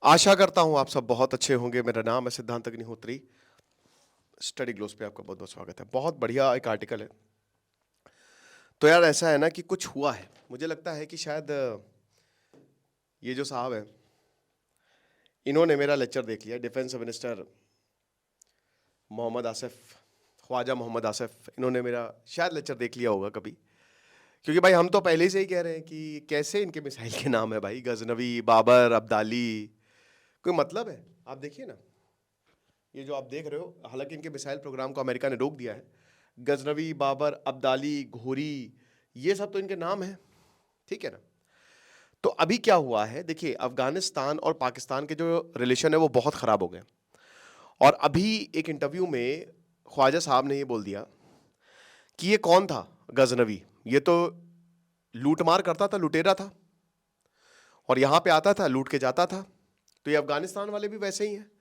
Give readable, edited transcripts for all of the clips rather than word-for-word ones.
आशा करता हूं आप सब बहुत अच्छे होंगे। मेरा नाम है सिद्धांत अग्निहोत्री। स्टडी ग्लोस पे आपका बहुत बहुत स्वागत है। बहुत बढ़िया एक आर्टिकल है। तो यार ऐसा है ना कि कुछ हुआ है, मुझे लगता है कि शायद ये जो साहब है इन्होंने मेरा लेक्चर देख लिया। डिफेंस मिनिस्टर मोहम्मद आसिफ, ख्वाजा मोहम्मद आसिफ, इन्होंने मेरा शायद लेक्चर देख लिया होगा कभी। क्योंकि भाई हम तो पहले से ही कह रहे हैं कि कैसे इनके मिसाइल के नाम है भाई, गजनवी, बाबर, अब्दाली, कोई मतलब है? आप देखिए ना, ये जो आप देख रहे हो, हालांकि इनके मिसाइल प्रोग्राम को अमेरिका ने रोक दिया है। गजनवी, बाबर, अब्दाली, घोरी, ये सब तो इनके नाम हैं, ठीक है ना। तो अभी क्या हुआ है, देखिए अफगानिस्तान और पाकिस्तान के जो रिलेशन है वो बहुत खराब हो गए। और अभी एक इंटरव्यू में ख्वाजा साहब ने ये बोल दिया कि ये कौन था गजनवी, ये तो लूटमार करता था, लुटेरा था, और यहां पे आता था, लूट के जाता था। तो ये अफगानिस्तान वाले भी वैसे ही हैं,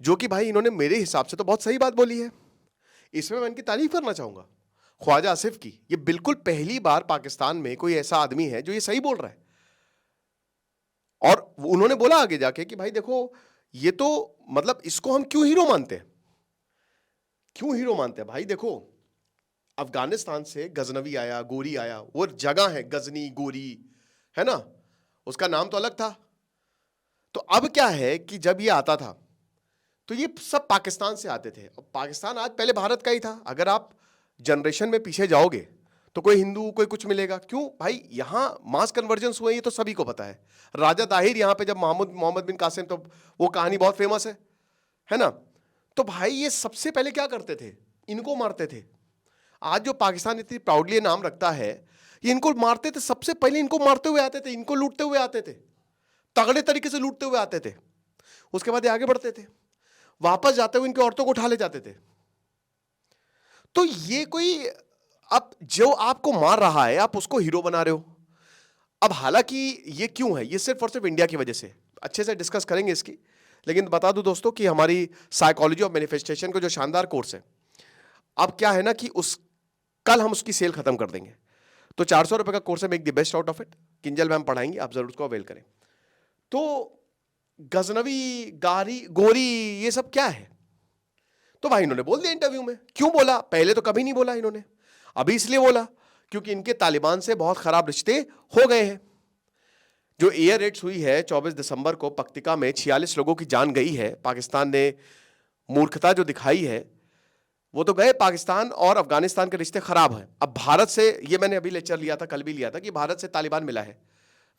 जो कि भाई इन्होंने मेरे हिसाब से तो बहुत सही बात बोली है। इसमें मैं इनकी तारीफ करना चाहूंगा, ख्वाजा आसिफ की। ये बिल्कुल पहली बार पाकिस्तान में कोई ऐसा आदमी है जो ये सही बोल रहा है। और उन्होंने बोला आगे जाके कि भाई देखो, ये तो मतलब इसको हम क्यों हीरो मानते हैं, क्यों हीरो मानते हैं भाई। देखो, अफगानिस्तान से गजनवी आया, गोरी आया, वो जगह है गजनी, गोरी, है ना, उसका नाम तो अलग था। तो अब क्या है कि जब ये आता था तो ये सब पाकिस्तान से आते थे। और पाकिस्तान आज पहले भारत का ही था। अगर आप जनरेशन में पीछे जाओगे तो कोई हिंदू, कोई कुछ मिलेगा क्यों भाई। यहां मास कन्वर्जेंस हुए, ये तो सभी को पता है। राजा ताहिर यहां पे जब मोहम्मद बिन कासिम, तो वो कहानी बहुत फेमस है ना। तो भाई ये सबसे पहले क्या करते थे, इनको मारते थे। आज जो पाकिस्तान इतनी प्राउडली नाम रखता है, ये इनको मारते थे, सबसे पहले इनको मारते हुए आते थे, इनको लूटते हुए आते थे, तगड़े तरीके से लूटते हुए आते थे। उसके बाद ये आगे बढ़ते थे, वापस जाते हुए इनकी औरतों को उठा ले जाते थे। तो ये कोई, अब जो आपको मार रहा है आप उसको हीरो बना रहे हो। अब हालांकि ये क्यों है, ये सिर्फ और सिर्फ इंडिया की वजह से, अच्छे से डिस्कस करेंगे इसकी। लेकिन बता दूं दोस्तों कि हमारी साइकोलॉजी ऑफ मैनिफेस्टेशन का जो शानदार कोर्स है, अब क्या है ना कि कल हम उसकी सेल खत्म कर देंगे। तो 400 रुपए का कोर्स है, make the best out of it. Kinjal ma'am पढ़ाएंगे, आप जरूर उसको अवेल करें। तो गजनवी, गारी, गोरी, ये सब क्या है। तो भाई इन्होंने बोल दिया इंटरव्यू में। क्यों बोला, पहले तो कभी नहीं बोला इन्होंने, अभी इसलिए बोला क्योंकि इनके तालिबान से बहुत खराब रिश्ते हो गए हैं। जो एयर रेड्स हुई है 24 दिसंबर को पक्तिका में, 46 लोगों की जान गई है। पाकिस्तान ने मूर्खता जो दिखाई है, वो तो गए। पाकिस्तान और अफगानिस्तान के रिश्ते खराब हैं। अब भारत से, ये मैंने अभी लेक्चर लिया था, कल भी लिया था, कि भारत से तालिबान मिला है।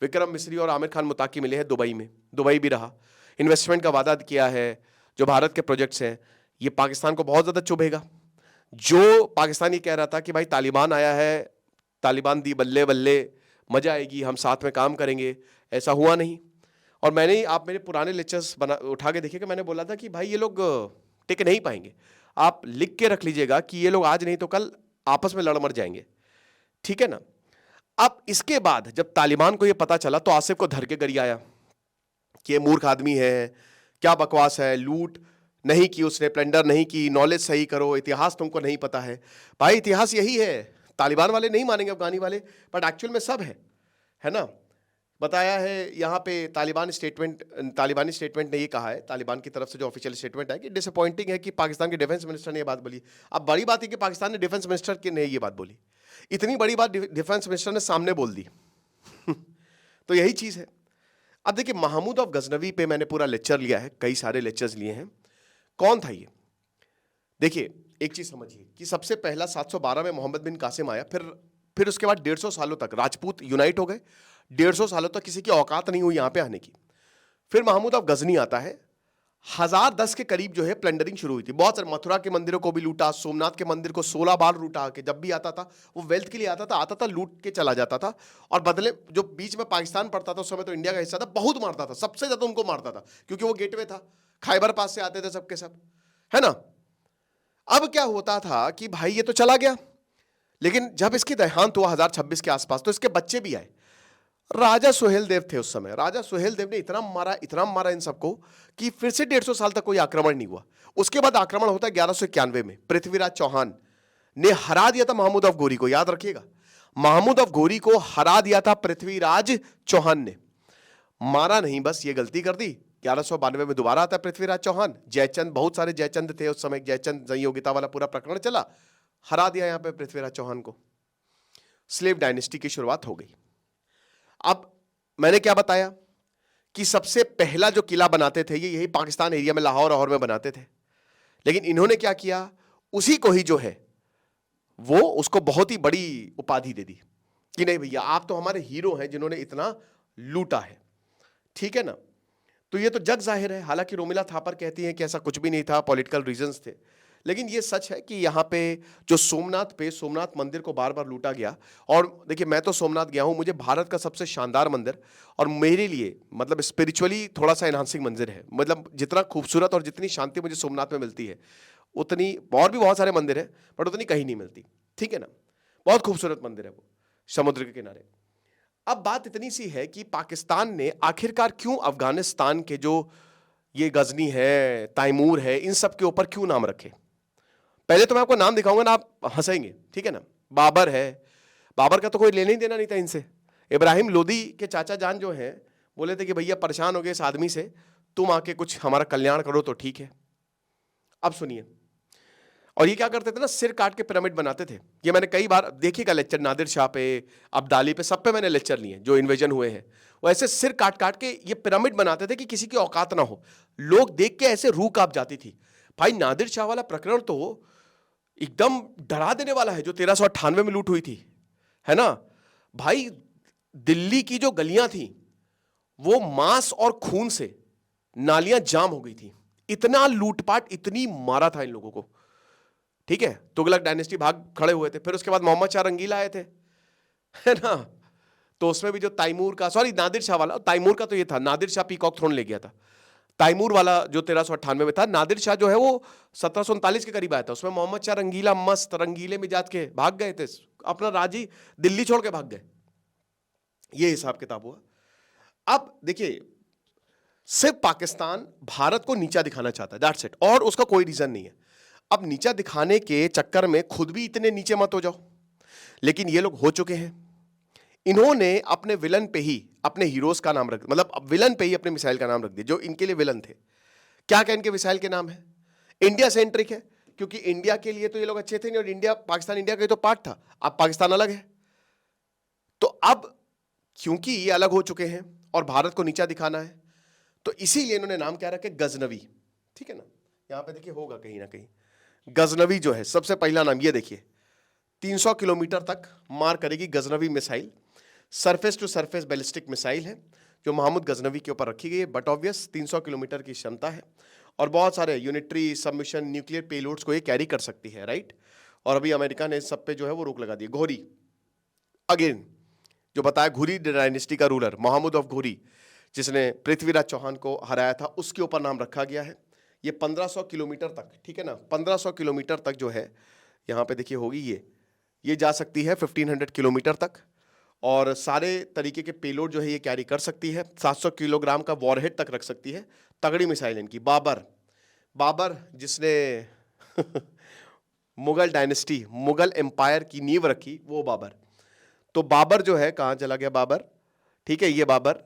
विक्रम मिस्री और आमिर खान मुताकी मिले हैं दुबई में, दुबई भी रहा, इन्वेस्टमेंट का वादा किया है। जो भारत के प्रोजेक्ट्स हैं, ये पाकिस्तान को बहुत ज्यादा चुभेगा। जो पाकिस्तान ये कह रहा था कि भाई तालिबान आया है, तालिबान दी बल्ले बल्ले, मजा आएगी, हम साथ में काम करेंगे, ऐसा हुआ नहीं। और मैंने, आप मेरे पुराने लेक्चर्स उठा के देखिए कि मैंने बोला था कि भाई ये लोग टिक नहीं पाएंगे। आप लिख के रख लीजिएगा कि ये लोग आज नहीं तो कल आपस में लड़ मर जाएंगे, ठीक है ना। अब इसके बाद जब तालिबान को ये पता चला तो आसिफ को धर के गरियाया कि ये मूर्ख आदमी है, क्या बकवास है, लूट नहीं की उसने, प्लंडर नहीं की, नॉलेज सही करो, इतिहास तुमको नहीं पता है। भाई इतिहास यही है। तालिबान वाले नहीं मानेंगे, अफगानी वाले, बट एक्चुअल में सब है ना। बताया है यहाँ पे तालिबानी स्टेटमेंट ने ये कहा है, तालिबान की तरफ से जो ऑफिशियल स्टेटमेंट है, कि डिसअपॉइंटिंग है कि पाकिस्तान के डिफेंस मिनिस्टर ने ये बात बोली। अब बड़ी बात है कि पाकिस्तान ने डिफेंस मिनिस्टर की ने ये बात बोली, इतनी बड़ी बात डिफेंस मिनिस्टर ने सामने बोल दी। तो यही चीज है। अब देखिए, महमूद ऑफ गजनवी पे मैंने पूरा लेक्चर लिया है, कई सारे लेक्चर्स लिए हैं। कौन था ये, देखिए एक चीज समझिए कि सबसे पहला 712 में मोहम्मद बिन कासिम आया, फिर उसके बाद 150 सालों तक राजपूत यूनाइट हो गए। 150 सालों तक किसी की औकात नहीं हुई यहां पे आने की। फिर महमूद ऑफ गजनी आता है, 1010 के करीब जो है प्लंडरिंग शुरू हुई थी। बहुत सारे मथुरा के मंदिरों को भी लूटा, सोमनाथ के मंदिर को 16 बार लूटा। के जब भी आता था वो वेल्थ के लिए आता था, लूट के चला जाता था। और बदले जो बीच में पाकिस्तान पड़ता था, उस समय तो इंडिया का हिस्सा था, बहुत मारता था, सबसे ज्यादा उनको मारता था, क्योंकि वो गेटवे था, खैबर पास से आते थे सबके सब, है ना। अब क्या होता था कि भाई ये तो चला गया, लेकिन जब इसकी देहांत हुआ 1026 के आसपास, तो इसके बच्चे भी आए। राजा सुहेल देव थे उस समय। राजा सुहेल देव ने इतना मारा इन सबको कि फिर से 150 साल तक कोई आक्रमण नहीं हुआ। उसके बाद आक्रमण होता है 1191 में, पृथ्वीराज चौहान ने हरा दिया था महमूद ऑफ गोरी को, याद रखिएगा। महमूद ऑफ गोरी को हरा दिया था पृथ्वीराज चौहान ने। मारा नहीं, बस ये गलती कर दी, 1192 में दोबारा आता है पृथ्वीराज चौहान, जयचंद, बहुत सारे जयचंद थे उस समय, जयचंद संयोगिता वाला पूरा प्रकरण चला, हरा दिया यहाँ पे पृथ्वीराज चौहान को, स्लेव डायनेस्टी की शुरुआत हो गई। अब मैंने क्या बताया कि सबसे पहला जो किला बनाते थे ये यही पाकिस्तान एरिया में लाहौर में बनाते थे, लेकिन इन्होंने क्या किया, उसी को ही जो है वो उसको बहुत ही बड़ी उपाधि दे दी कि नहीं भैया आप तो हमारे हीरो हैं जिन्होंने इतना लूटा है, ठीक है ना। तो ये तो जग जाहिर है, हालांकि रोमिला थापर कहती हैं कि ऐसा कुछ भी नहीं था, पॉलिटिकल रीजंस थे, लेकिन ये सच है कि यहाँ पे जो सोमनाथ मंदिर को बार बार लूटा गया। और देखिए मैं तो सोमनाथ गया हूँ, मुझे भारत का सबसे शानदार मंदिर और मेरे लिए मतलब स्पिरिचुअली थोड़ा सा एनहांसिंग मंदिर है, मतलब जितना खूबसूरत और जितनी शांति मुझे सोमनाथ में मिलती है उतनी और भी बहुत सारे मंदिर है बट उतनी कहीं नहीं मिलती, ठीक है ना। बहुत खूबसूरत मंदिर है वो, समुद्र के किनारे। अब बात इतनी सी है कि पाकिस्तान ने आखिरकार क्यों अफगानिस्तान के जो ये गजनी है, तैमूर है, इन सब के ऊपर क्यों नाम रखे। पहले तो मैं आपको नाम दिखाऊंगा ना, आप हंसेंगे, ठीक है ना। बाबर है, बाबर का तो कोई लेना ही देना नहीं था इनसे। इब्राहिम लोदी के चाचा जान जो हैं बोले थे कि भैया परेशान हो गए इस आदमी से, तुम आके कुछ हमारा कल्याण करो तो ठीक है। अब सुनिए, और ये क्या करते थे ना, सिर काट के पिरामिड बनाते थे। ये मैंने कई बार देखिएगा लेक्चर, नादिर शाह पे, अब्दाली पे, सब पे मैंने लेक्चर लिए जो इन्वेजन हुए हैं। वो ऐसे सिर काट काट के ये पिरामिड बनाते थे कि किसी की औकात ना हो, लोग देख के ऐसे रूह कांप जाती थी। भाई नादिर शाह वाला प्रकरण तो एकदम डरा देने वाला है, जो 1398 में लूट हुई थी, है ना भाई। दिल्ली की जो गलियां थी वो मांस और खून से नालियां जाम हो गई थी, इतना लूटपाट, इतनी मारा था इन लोगों को, ठीक है। तुगलक डायनेस्टी भाग खड़े हुए थे, फिर उसके बाद मोहम्मद शाह रंगीला आए थे, है ना। तो उसमें भी जो तैमूर का, सॉरी नादिर शाह वाला, तैमूर का तो ये था, नादिर शाह पीकॉक थ्रोन ले गया था। तैमूर वाला जो 1398 में था, नादिर शाह जो है वो 1739 के करीब आया था। उसमें मोहम्मद शाह रंगीला मस्त रंगीले मिजाज के भाग गए थे, अपना राजी दिल्ली छोड़ के भाग गए। ये हिसाब किताब हुआ। अब देखिए, सिर्फ पाकिस्तान भारत को नीचा दिखाना चाहता है, दैट्स इट, और उसका कोई रीजन नहीं है। अब नीचा दिखाने के चक्कर में खुद भी इतने नीचे मत हो जाओ, लेकिन ये लोग हो चुके हैं। इन्होंने अपने विलन पे ही अपने हीरोज का नाम रख, मतलब विलन पे ही अपने मिसाइल का नाम रख दिया जो इनके लिए विलन थे। क्या क्या इनके मिसाइल के नाम है? इंडिया सेंट्रिक है, क्योंकि इंडिया के लिए तो ये लोग अच्छे थे नहीं, और इंडिया, पाकिस्तान इंडिया का तो पार्ट था, अब पाकिस्तान अलग है। तो अब क्योंकि ये अलग हो चुके हैं और भारत को नीचा दिखाना है, तो इसीलिए इन्होंने नाम क्या रखे, गजनवी, ठीक है ना। यहां पे देखिए होगा कहीं ना कहीं गजनवी जो है सबसे पहला नाम, ये देखिए 300 किलोमीटर तक मार करेगी Ghaznavi missile, surface to surface ballistic missile है जो महमूद गजनवी के ऊपर रखी गई है। बट ऑब्वियस 300 किलोमीटर की क्षमता है और बहुत सारे यूनिटरी सबमिशन न्यूक्लियर पेलोड्स को ये कैरी कर सकती है, राइट। और अभी अमेरिका ने इस सब पे जो है वो रोक लगा दी। घोरी, अगेन जो बताया, घुरी डायनेस्टी का रूलर महमूद ऑफ घुरी, जिसने पृथ्वीराज चौहान को हराया था, उसके ऊपर नाम रखा गया है। ये 1500 किलोमीटर तक, ठीक है ना, 1500 किलोमीटर तक जो है यहाँ पे देखिए होगी, ये जा सकती है 1500 किलोमीटर तक, और सारे तरीके के पेलोड जो है ये कैरी कर सकती है। 700 किलोग्राम का वॉरहेड तक रख सकती है। तगड़ी मिसाइल इनकी। बाबर जिसने मुगल डायनेस्टी, मुगल एम्पायर की नींव रखी, वो बाबर। तो बाबर जो है कहाँ चला गया बाबर, ठीक है, ये बाबर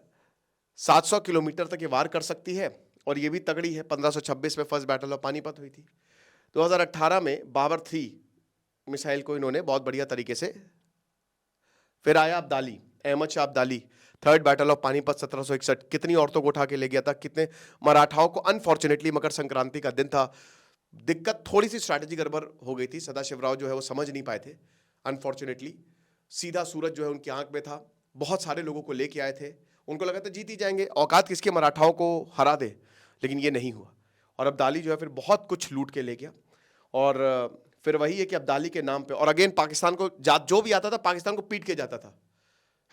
700 किलोमीटर तक ये वार कर सकती है, और ये भी तगड़ी है। 1526 में फर्स्ट बैटल ऑफ पानीपत हुई थी। 2018 में बाबर 3 मिसाइल को इन्होंने बहुत बढ़िया तरीके से, फिर आया Abdali, Ahmad Shah Abdali, third battle of Panipat 1761, कितनी औरतों को उठा के ले गया था, कितने मराठाओं को। अनफॉर्चुनेटली मकर संक्रांति का दिन था, दिक्कत थोड़ी सी स्ट्रैटेजी गड़बड़ हो गई थी, सदाशिवराव जो है वो समझ नहीं पाए थे अनफॉर्चुनेटली। सीधा सूरज जो है उनकी आंख में था, बहुत सारे लोगों को लेके आए थे, उनको लगा था जीत ही जाएंगे, औकात किसके, मराठाओं को हरा दे, लेकिन ये नहीं हुआ। और अब्दाली जो है फिर बहुत कुछ लूट के ले गया, और फिर वही है कि अब्दाली के नाम पे, और अगेन पाकिस्तान को जो भी आता था पाकिस्तान को पीट के जाता था,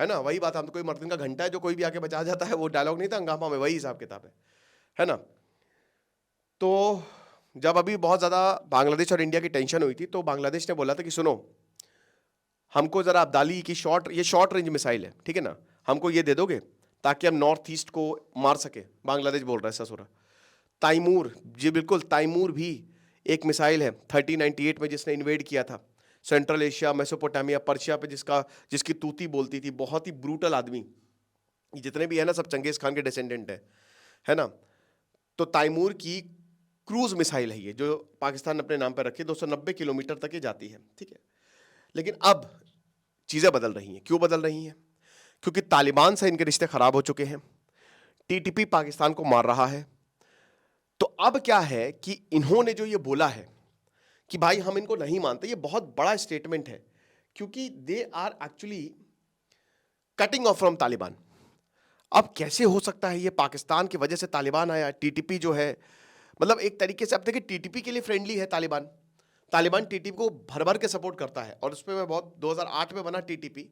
है ना। वही बात, हम तो कोई मर्दन का घंटा है जो कोई भी आके बचा जाता है, वो डायलॉग नहीं था हंगामा में, वही हिसाब किताब है ना। तो जब अभी बहुत ज़्यादा बांग्लादेश और इंडिया की टेंशन हुई थी, तो बांग्लादेश ने बोला था कि सुनो, हमको ज़रा अब्दाली की ये शॉर्ट रेंज मिसाइल है, ठीक है ना, हमको ये दे दोगे ताकि हम नॉर्थ ईस्ट को मार सके। बांग्लादेश बोल रहा है ससुरा। तैमूर, जी बिल्कुल, तैमूर भी एक मिसाइल है 1398 में, जिसने इन्वेड किया था सेंट्रल एशिया, मेसोपोटामिया, पर्शिया पे, जिसकी तूती बोलती थी, बहुत ही ब्रूटल आदमी। जितने भी है ना सब चंगेज खान के डिसेंडेंट है ना। तो तैमूर की क्रूज मिसाइल है ये, जो पाकिस्तान ने अपने नाम पर रखी, 290 किलोमीटर तक ये जाती है, ठीक है। लेकिन अब चीजें बदल रही हैं। क्यों बदल रही हैं? क्योंकि तालिबान से इनके रिश्ते खराब हो चुके हैं, टीटीपी पाकिस्तान को मार रहा है। तो अब क्या है कि इन्होंने जो ये बोला है कि भाई हम इनको नहीं मानते, ये बहुत बड़ा स्टेटमेंट है, क्योंकि they are actually cutting off from Taliban. अब कैसे हो सकता है ये पाकिस्तान की वजह से तालिबान आया? टीटीपी जो है, मतलब एक तरीके से अब देखिए टीटीपी के लिए फ्रेंडली है तालिबान। तालिबान टीटीपी को भर भर के सपोर्ट करता है, और उस पर मैं बहुत 2008 में बना टीटीपी।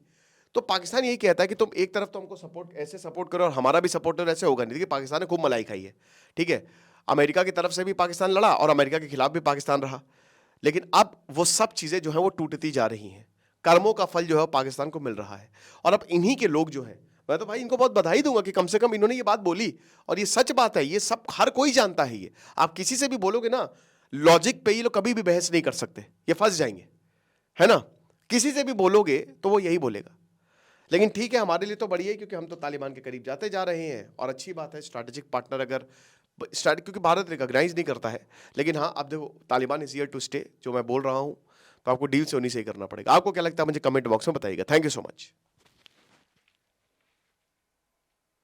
तो पाकिस्तान यही कहता है कि तुम एक तरफ तो हमको सपोर्ट ऐसे सपोर्ट करो और हमारा भी सपोर्ट करो, ऐसे होगा नहीं। देखिए पाकिस्तान ने खूब मलाई खाई है, ठीक है। अमेरिका की तरफ से भी पाकिस्तान लड़ा और अमेरिका के खिलाफ भी पाकिस्तान रहा, लेकिन अब वो सब चीजें जो है वो टूटती जा रही हैं। कर्मों का फल जो है वो पाकिस्तान को मिल रहा है। और अब इन्हीं के लोग जो हैं, मैं तो भाई इनको बहुत बधाई दूंगा कि कम से कम इन्होंने ये बात बोली, और ये सच बात है, ये सब हर कोई जानता है। ये आप किसी से भी बोलोगे ना लॉजिक पे, ये लोग कभी भी बहस नहीं कर सकते, ये फंस जाएंगे, है ना। किसी से भी बोलोगे तो वो यही बोलेगा। लेकिन ठीक है, हमारे लिए तो बढ़िया है, क्योंकि हम तो तालिबान के करीब जाते जा रहे हैं, और अच्छी बात है स्ट्रैटेजिक पार्टनर अगर क्योंकि भारत रिकॉग्नाइज नहीं करता है। लेकिन हाँ, अब देखो Taliban is here to stay, जो मैं बोल रहा हूँ, तो आपको डील से उन्हीं से ही करना पड़ेगा। आपको क्या लगता है मुझे कमेंट बॉक्स में बताइएगा। Thank you so much.